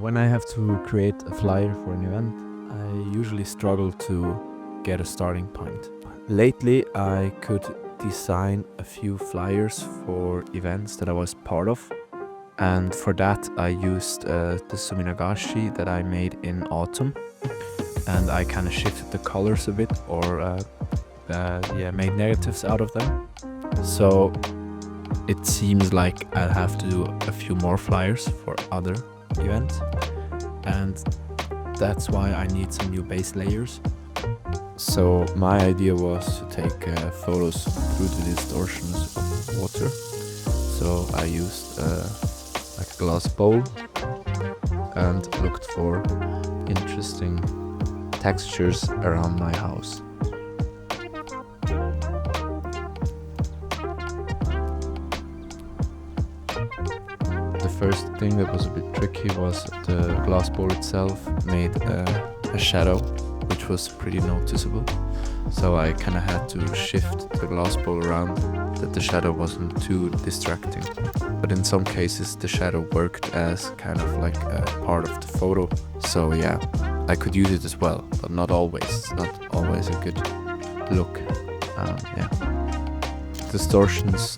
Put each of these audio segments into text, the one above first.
When I have to create a flyer for an event, I usually struggle to get a starting point. Lately, I could design a few flyers for events that I was part of, and for that I used the suminagashi that I made in autumn, and I kind of shifted the colors a bit, or made negatives out of them. So it seems like I'll have to do a few more flyers for other events, and that's why I need some new base layers. So my idea was to take photos through the distortions of water. So I used like a glass bowl and looked for interesting textures around my house. The first thing that was a bit tricky was the glass bowl itself made a shadow, which was pretty noticeable. So I kind of had to shift the glass bowl around that the shadow wasn't too distracting. But in some cases the shadow worked as kind of like a part of the photo. So yeah, I could use it as well, but not always. It's not always a good look. Distortions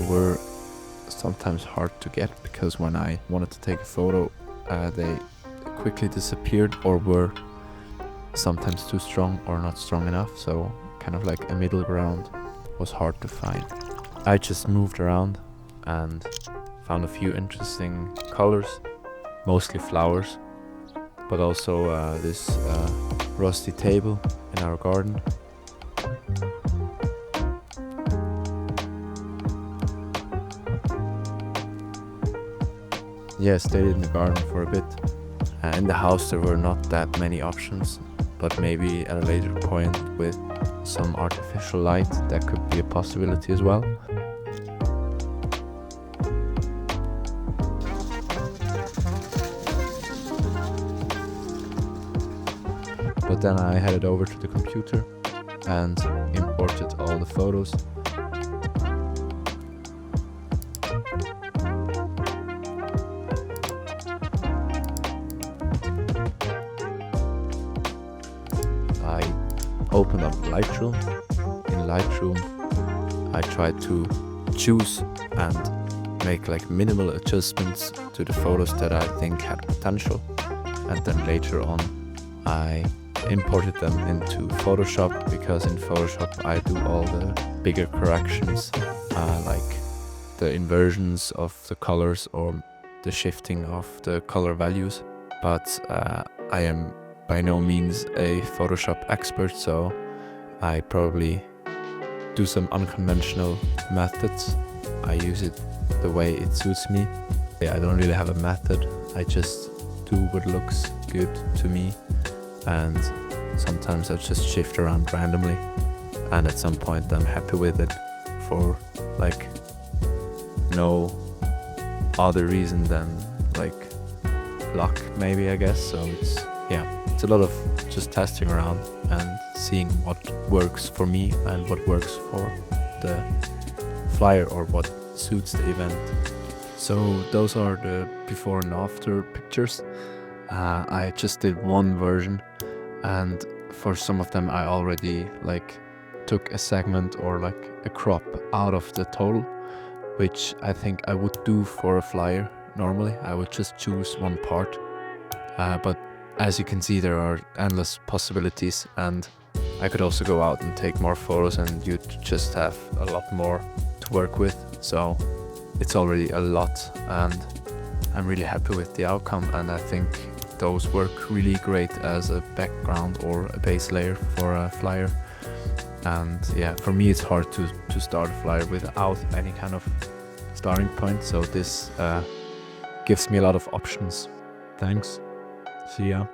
were sometimes hard to get because when I wanted to take a photo, they quickly disappeared or were sometimes too strong or not strong enough. So kind of like a middle ground was hard to find. I just moved around and found a few interesting colors, mostly flowers, but also this rusty table in our garden. Yeah, stayed in the garden for a bit. In the house there were not that many options, but maybe at a later point with some artificial light that could be a possibility as well. But then I headed over to the computer and imported all the photos. I opened up Lightroom. In Lightroom, I tried to choose and make like minimal adjustments to the photos that I think had potential. And then later on, I imported them into Photoshop, because in Photoshop I do all the bigger corrections, like the inversions of the colors or the shifting of the color values. But I am by no means a Photoshop expert, so I probably do some unconventional methods. I use it the way it suits me. I don't really have a method, I just do what looks good to me, and sometimes I just shift around randomly, and at some point I'm happy with it for like no other reason than like luck, maybe, I guess. So it's a lot of just testing around and seeing what works for me and what works for the flyer or what suits the event. So those are the before and after pictures. I just did one version, and for some of them I already like took a segment or like a crop out of the total, which I think I would do for a flyer. Normally I would just choose one part, but as you can see there are endless possibilities, and I could also go out and take more photos and you'd just have a lot more to work with. So it's already a lot, and I'm really happy with the outcome, and I think those work really great as a background or a base layer for a flyer. And yeah, for me it's hard to start a flyer without any kind of starting point, so this gives me a lot of options. Thanks. See ya.